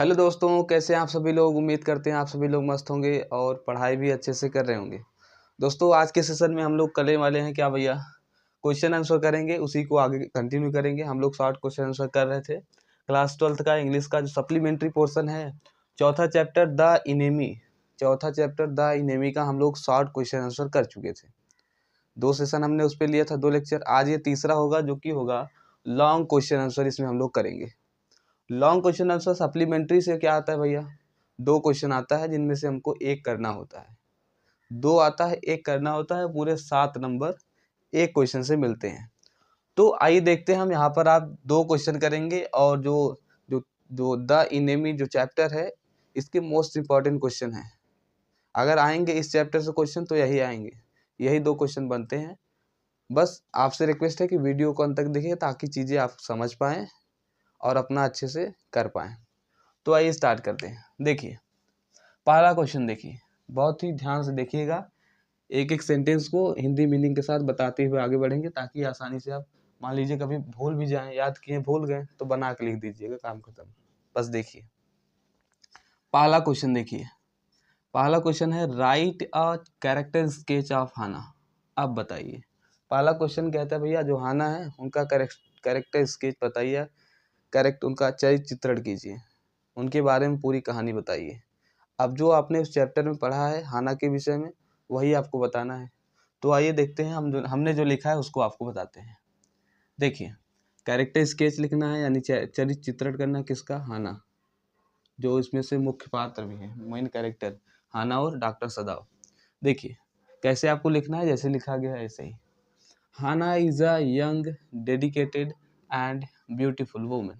Hello दोस्तों, कैसे हैं आप सभी लोग। उम्मीद करते हैं आप सभी लोग मस्त होंगे और पढ़ाई भी अच्छे से कर रहे होंगे। दोस्तों, आज के सेशन में हम लोग करने वाले हैं क्या भैया, क्वेश्चन आंसर करेंगे। उसी को आगे कंटिन्यू करेंगे। हम लोग शॉर्ट क्वेश्चन आंसर कर रहे थे क्लास 12th का इंग्लिश का जो सप्लीमेंट्री पोर्शन है, चौथा चैप्टर द इनेमी का हम लोग शॉर्ट क्वेश्चन आंसर कर चुके थे। 2 सेशन हमने उस पर लिया था, 2 लेक्चर। आज ये तीसरा होगा जो कि होगा लॉन्ग क्वेश्चन आंसर। इसमें हम लोग करेंगे लॉन्ग क्वेश्चन आंसर। सप्लीमेंट्री से क्या आता है भैया, 2 क्वेश्चन आता है जिनमें से हमको एक करना होता है। 2 आता है, एक करना होता है। पूरे 7 नंबर एक क्वेश्चन से मिलते हैं। तो आइए देखते हैं हम यहाँ पर आप 2 क्वेश्चन करेंगे और जो जो जो द इनेमी जो चैप्टर है, इसके मोस्ट इम्पॉर्टेंट क्वेश्चन है। अगर आएंगे इस चैप्टर से क्वेश्चन तो यही आएंगे, यही 2 क्वेश्चन बनते हैं। बस आपसे रिक्वेस्ट है कि वीडियो को अंत तक देखिए ताकि चीज़ें आप समझ पाएँ और अपना अच्छे से कर पाएँ। तो आइए स्टार्ट करते हैं। देखिए पहला क्वेश्चन, देखिए बहुत ही ध्यान से देखिएगा। एक एक सेंटेंस को हिंदी मीनिंग के साथ बताते हुए आगे बढ़ेंगे ताकि आसानी से आप, मान लीजिए कभी भूल भी जाएं, याद किए भूल गए तो बना के लिख दीजिएगा, काम खत्म। बस देखिए पहला क्वेश्चन, देखिए पहला क्वेश्चन है write a character sketch of Hana. अब बताइए, पहला क्वेश्चन कहता है भैया जो हाना है उनका कैरेक्टर स्केच बताइए, उनका चरित्र चित्रण कीजिए, उनके बारे में पूरी कहानी बताइए। अब जो आपने उस चैप्टर में पढ़ा है हाना के विषय में, वही आपको बताना है। तो आइए देखते हैं, हमने जो लिखा है उसको आपको बताते हैं। देखिए कैरेक्टर स्केच लिखना है, यानी चरित्र चित्रण करना है किसका, हाना, जो इसमें से मुख्य पात्र भी है, मेन कैरेक्टर हाना और डॉक्टर सदाव। देखिए कैसे आपको लिखना है, जैसे लिखा गया है ऐसे ही। Hana is a young, dedicated and beautiful woman.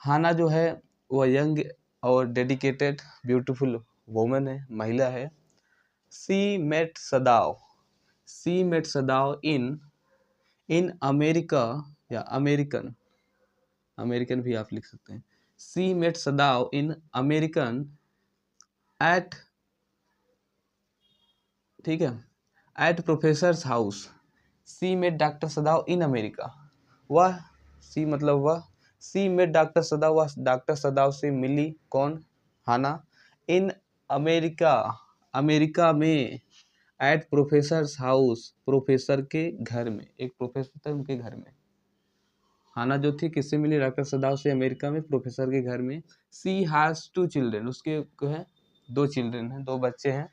Hana जो है वह यंग और डेडिकेटेड ब्यूटीफुल वुमन है, महिला है। She met Sadao in America, या अमेरिकन भी आप लिख सकते हैं। She met Sadao in American at, ठीक है, at professors house. She met doctor Sadao in America, वह, सी मतलब वह, सी मेट डॉक्टर सदाव, वह डॉक्टर सदाव से मिली, कौन, हाना, इन अमेरिका, अमेरिका में, एट प्रोफेसर्स हाउस, प्रोफेसर के घर में, एक प्रोफेसर थे उनके घर में। हाना जो थी किससे मिली, डॉक्टर सदाव से, अमेरिका में प्रोफेसर के घर में। सी हैज 2 चिल्ड्रेन, उसके जो है 2 चिल्ड्रेन हैं, 2 बच्चे हैं।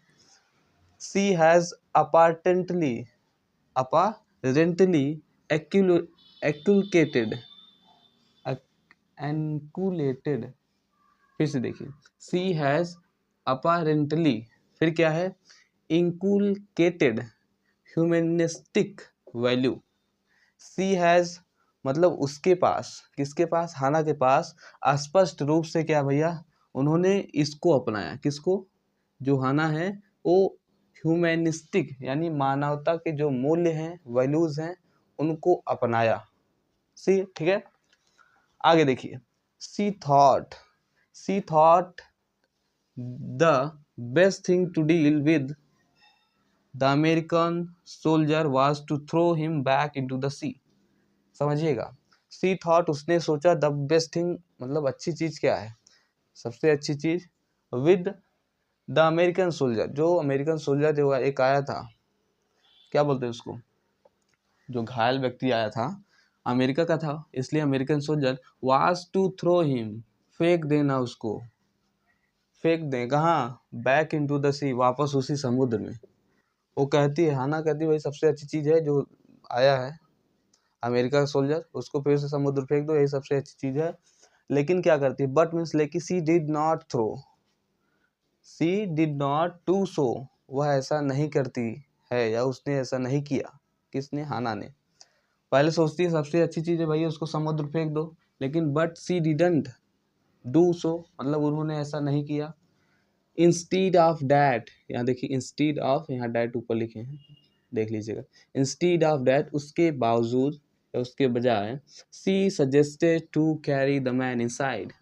सी हैज अपारेंटली एकुलेटेड, एनकुलेटेड, फिर से देखिए, सी हैज अपारेंटली, फिर क्या है, इंकुलकेटेड ह्यूमनिस्टिक वैल्यू। सी हैज मतलब उसके पास, किसके पास, हाना के पास, स्पष्ट रूप से क्या भैया, उन्होंने इसको अपनाया, किसको, जो हाना है वो ह्यूमनिस्टिक यानी मानवता के जो मूल्य हैं, वैल्यूज हैं, उनको अपनाया। सी, ठीक है। आगे देखिए, she thought the best thing to deal with the American soldier was to throw him back into the sea. समझिएगा, सी थॉट उसने सोचा, द बेस्ट थिंग मतलब अच्छी चीज क्या है, सबसे अच्छी चीज, विद द अमेरिकन सोल्जर, जो अमेरिकन सोल्जर जो एक आया था, क्या बोलते हैं उसको, जो घायल व्यक्ति आया था, अमेरिका का था, इसलिए American soldier was to throw him, फेंक देना उसको, फेंक दें कहाँ, बैक इनटू द सी, वापस उसी समुद्र में। वो कहती है, हाना कहती है भाई सबसे अच्छी चीज है जो आया है अमेरिका का सोल्जर, उसको फिर से समुद्र फेंक दो, यही सबसे अच्छी चीज है। लेकिन क्या करती है, बट मीन्स लेकिन, सी डिड नॉट टू सो, वह ऐसा नहीं करती है, या उसने ऐसा नहीं किया, किसने, हाना ने। पहले सोचती है सबसे अच्छी चीज है भैया उसको समुद्र फेंक दो, लेकिन but C didn't do so मतलब उन्होंने ऐसा नहीं किया। इंस्टीड ऑफ डैट, यहाँ देखिए इंस्टीड ऑफ, यहाँ डैट ऊपर लिखे हैं, देख लीजिएगा। इंस्टीड ऑफ डैट, उसके बावजूद या उसके बजाय, she suggested to carry the man inside.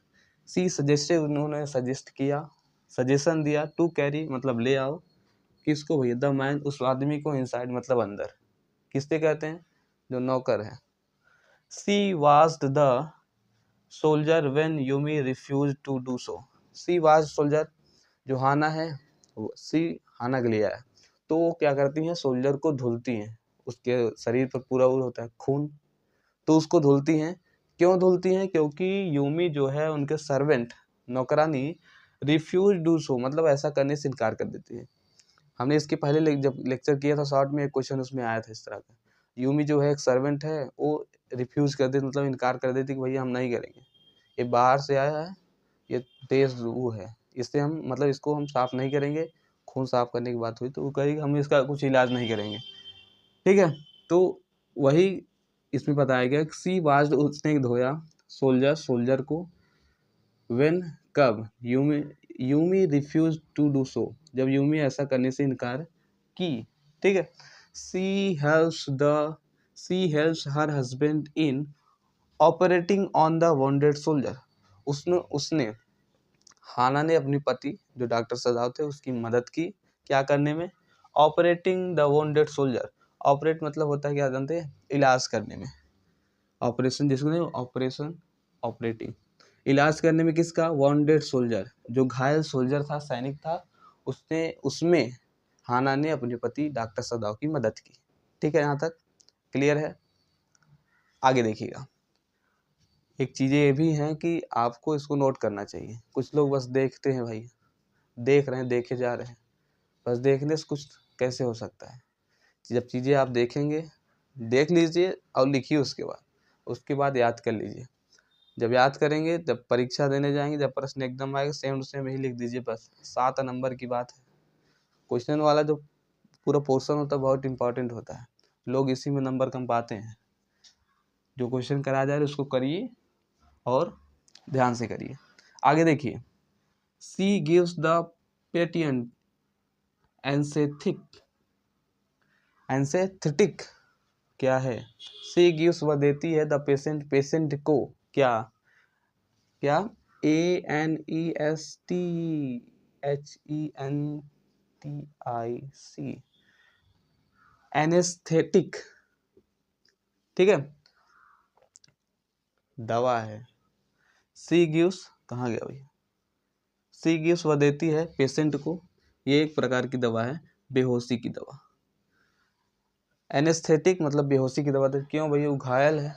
She suggested, उन्होंने सजेस्ट किया, सजेशन दिया, टू कैरी मतलब ले आओ, किसको भैया, द मैन, उस आदमी को, इनसाइड मतलब अंदर, किससे कहते हैं, जो नौकर है। She washed the soldier when you me refuse to do so. She was soldier, जो हाना है सी हाना के लिए आया, तो वो क्या करती हैं, सोल्जर को धुलती हैं, उसके शरीर पर पूरा वो होता है खून, तो उसको धुलती हैं। क्यों धुलती हैं? क्योंकि यूमी जो है उनके सर्वेंट नौकरानी रिफ्यूज डू सो, मतलब ऐसा करने से इनकार कर देती है। हमने इसके पहले जब लेक्चर किया था शॉर्ट में, एक क्वेश्चन उसमें आया था इस तरह का। यूमी जो है एक सर्वेंट है, वो रिफ्यूज कर देती, मतलब इनकार कर देती कि भैया हम नहीं करेंगे, ये बाहर से आया है, ये तेज वो है, इससे हम मतलब इसको हम साफ नहीं करेंगे। खून साफ करने की बात हुई तो वो कहेगी हम इसका कुछ इलाज नहीं करेंगे, ठीक है। तो वही इसमें बताया गया कि सी वाज, उसने धोया सोल्जर, सोल्जर को, व्हेन कब, Yumi Yumi refuse to do so, जब यूमी ऐसा करने से इनकार की, ठीक है। She helps her husband in operating on the wounded soldier. उसने हाना ने अपने पति जो डॉक्टर सदाव थे उसकी मदद की, क्या करने में, operating the wounded soldier. Operate मतलब होता है क्या जानते हैं, इलाज करने में, ऑपरेशन जिसको नहीं, ऑपरेशन ऑपरेटिंग, इलाज करने में किसका, वॉन्डेड सोल्जर, जो घायल सोल्जर था, सैनिक था, उसने उसमें हाना ने अपने पति डॉक्टर सदाव की मदद की। ठीक है, यहाँ तक क्लियर है। आगे देखिएगा, एक चीज़ें ये भी हैं कि आपको इसको नोट करना चाहिए। कुछ लोग बस देखते हैं भाई, देख रहे हैं, देखे जा रहे हैं, बस देखने से कुछ कैसे हो सकता है। जब चीज़ें आप देखेंगे, देख लीजिए और लिखिए, उसके बाद याद कर लीजिए। जब याद करेंगे, जब परीक्षा देने जाएंगे, जब प्रश्न एकदम आएगा, सेम टू सेम ही लिख दीजिए, बस 7 नंबर की बात है। क्वेश्चन वाला जो पूरा पोर्शन होता है बहुत इंपॉर्टेंट होता है, लोग इसी में नंबर कम पाते हैं। जो क्वेश्चन कराया जा रहा है उसको करिए और ध्यान से करिए। आगे देखिए, सी गिव्स द पेटिएंट एंसेथेटिक क्या है, सी गिव्स वह देती है, द पेशेंट को क्या, ANESTHENTIC एनेस्थेटिक, ठीक है, दवा है। सी गिव्स कहाँ गया भाई, सी गिव्स वह देती है पेशेंट को, ये एक प्रकार की दवा है, बेहोशी की दवा। एनेस्थेटिक मतलब बेहोशी की दवा, तो क्यों भाई, वो घायल है,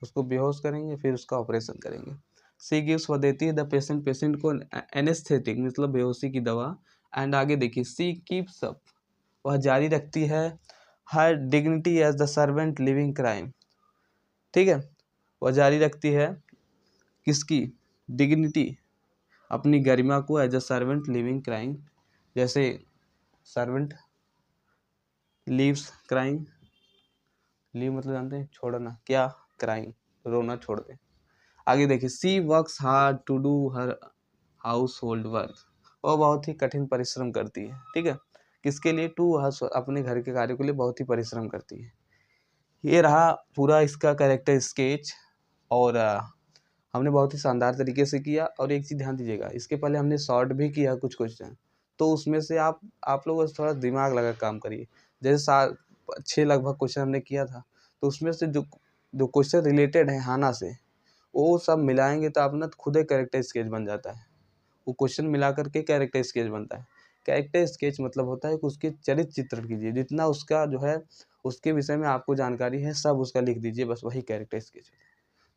उसको बेहोश करेंगे फिर उसका ऑपरेशन करेंगे। सी गिव्स वह देती है द पेशेंट को एनेस्थेटिक मतलब बेहोशी की दवा। एंड आगे देखिए, सी कीप्स अप वह जारी रखती है, her dignity as the servant living crime, ठीक है, वह जारी रखती है किसकी डिग्निटी, अपनी गरिमा को, as a servant living crime, जैसे सर्वेंट लीव्स क्राइम, लीव मतलब जानते हैं छोड़ना, क्या, क्राइम रोना छोड़ दे। आगे देखिए, she works hard to do her household work, वो बहुत ही कठिन परिश्रम करती है, ठीक है, किसके लिए, अपने घर के कार्यों के लिए बहुत ही परिश्रम करती है। ये रहा पूरा इसका कैरेक्टर स्केच, और हमने बहुत ही शानदार तरीके से किया। और एक चीज़ ध्यान दीजिएगा, इसके पहले हमने शॉर्ट भी किया कुछ क्वेश्चन, तो उसमें से आप लोग थोड़ा दिमाग लगा काम करिए। जैसे 6 लगभग क्वेश्चन हमने किया था, तो उसमें से जो जो क्वेश्चन रिलेटेड है हाना से, वो सब मिलाएंगे तो अपना खुद एक कैरेक्टर स्केच बन जाता है। वो क्वेश्चन मिला करके कैरेक्टर स्केच बनता है। कैरेक्टर स्केच मतलब होता है कि उसके चरित्र चित्रण कीजिए, जितना उसका जो है उसके विषय में आपको जानकारी है सब उसका लिख दीजिए, बस वही कैरेक्टर स्केच है।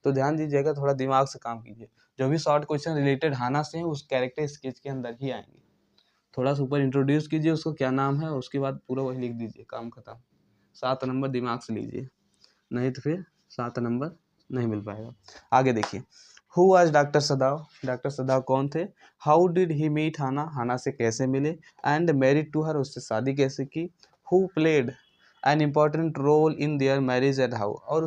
तो ध्यान दीजिएगा, थोड़ा दिमाग से काम कीजिए। जो भी शॉर्ट क्वेश्चन रिलेटेड हाना से है उस कैरेक्टर स्केच के अंदर ही आएंगे। थोड़ा सा ऊपर इंट्रोड्यूस कीजिए उसको क्या नाम है, उसके बाद पूरा वही लिख दीजिए, काम खत्म। 7 नंबर दिमाग से लीजिए, नहीं तो फिर 7 नंबर नहीं मिल पाएगा। आगे देखिए, हु वाज डॉक्टर सदाव, डॉक्टर सदाव कौन थे, हाउ डिड ही मीट हाना, हाना से कैसे मिले, एंड मैरिड टू हर, उससे शादी कैसे की, who played an important role in their marriage and how, और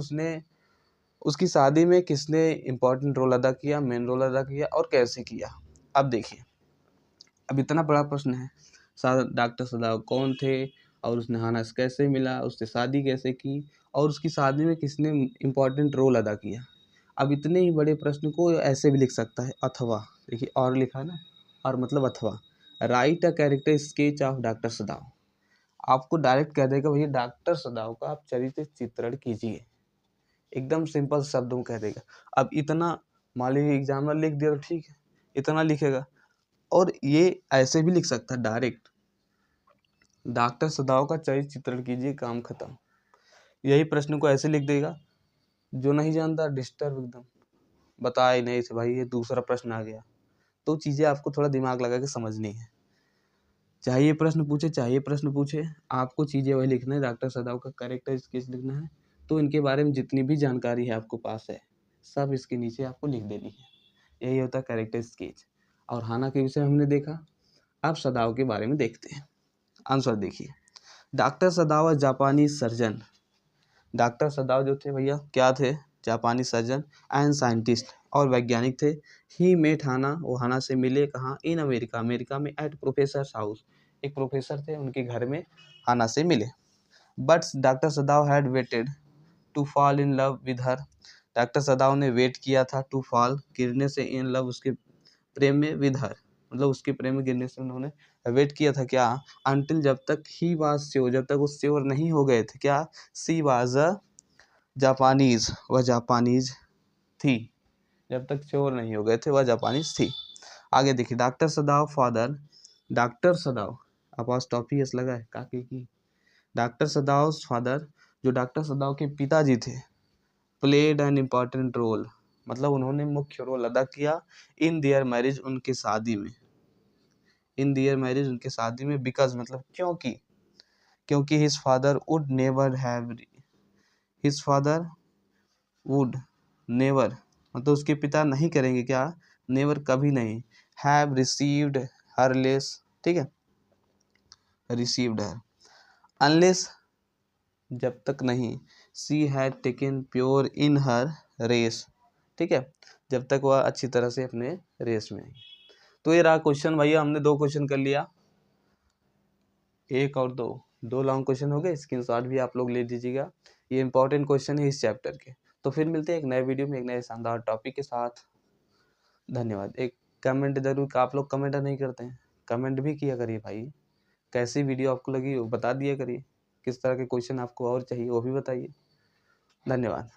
उसकी शादी में किसने इम्पोर्टेंट रोल अदा किया, मेन रोल अदा किया और कैसे किया। अब देखिए, अब इतना बड़ा प्रश्न है, डॉक्टर सदाव कौन थे, और उसने हाना से कैसे मिला, उससे शादी कैसे की, और उसकी शादी में किसने इम्पोर्टेंट रोल अदा किया। अब इतने ही बड़े प्रश्न को ऐसे भी लिख सकता है, अथवा, देखिए और लिखा ना, और मतलब अथवा, right a character sketch of doctor सदाव, आपको डायरेक्ट कह देगा भैया डॉक्टर सदाव का आप चरित्र चित्रण कीजिए, एकदम सिंपल शब्दों में कह देगा। अब इतना मान लीजिए एग्जामिनर लिख दिया तो ठीक है, इतना लिखेगा। और ये ऐसे भी लिख सकता है डायरेक्ट, डॉक्टर सदाव का चरित्र चित्रण कीजिए, काम खत्म। यही प्रश्न को ऐसे लिख देगा, जो नहीं जानता डिस्टर्ब एकदम, बता ही नहीं थे भाई, ये दूसरा प्रश्न आ गया। तो चीज़ें आपको थोड़ा दिमाग लगा के समझनी है। चाहे ये प्रश्न पूछे चाहे ये प्रश्न पूछे, आपको चीज़ें वही लिखना है। डॉक्टर सदाव का कैरेक्टर स्केच लिखना है, तो इनके बारे में जितनी भी जानकारी है आपको पास है, सब इसके नीचे आपको लिख देनी है। यही होता है कैरेक्टर स्केच। और हाना के विषय हमने देखा, अब सदाव के बारे में देखते हैं। आंसर देखिए, डॉक्टर सदाव जापानी सर्जन। डॉक्टर सदाव जो थे भैया क्या थे, जापानी सर्जन एंड साइंटिस्ट और वैज्ञानिक थे। ही मेट हाना, वो हाना से मिले कहाँ, इन अमेरिका, अमेरिका में एट प्रोफेसर हाउस, एक प्रोफेसर थे उनके घर में हाना से मिले। But doctor Sadao had waited to fall in love with her. Doctor Sadao ने वेट किया था टू फॉल, गिरने से, इन लव उसके प्रेम में, विद हर मतलब उसके प्रेम में गिरने से उन्होंने वेट किया था क्या, अनटिल जब तक ही वाज श्योर, जब तक वो श्योर नहीं हो गए थे क्या, सी वाज अ जापानीज, वह जापानीज थी। जब तक श्योर नहीं हो गए थे वह जापानीज थी। आगे देखिए, doctor सदाव father, doctor सदाव apostrophe S लगा है काके की। डॉक्टर सदाव फादर, जो डॉक्टर सदाव के पिताजी थे, प्लेड एन इम्पॉर्टेंट रोल, मतलब उन्होंने मुख्य रोल अदा किया, इन देयर मैरिज, उनके शादी में, इन देयर मैरिज उनके शादी में, बिकॉज मतलब क्योंकि his father would never have, his father would never मतलब उसके पिता नहीं करेंगे क्या, नेवर कभी नहीं, हैव रिसीव्ड हर लेस, ठीक है, रिसीव्ड हर अनलेस जब तक नहीं, she had taken pure in her race, ठीक है, जब तक वह अच्छी तरह से अपने रेस में। तो ये रहा क्वेश्चन भैया, हमने 2 क्वेश्चन कर लिया, 1 और 2 लॉन्ग क्वेश्चन हो गए। स्क्रीनशॉट भी आप लोग ले लीजिएगा, ये इंपॉर्टेंट क्वेश्चन है इस चैप्टर के। तो फिर मिलते हैं एक नए वीडियो में एक नए शानदार टॉपिक के साथ। धन्यवाद। एक कमेंट जरूर, आप लोग कमेंट नहीं करते हैं, कमेंट भी किया करिए भाई, कैसी वीडियो आपको लगी वो बता दिया करिए, किस तरह के क्वेश्चन आपको और चाहिए वो भी बताइए। धन्यवाद।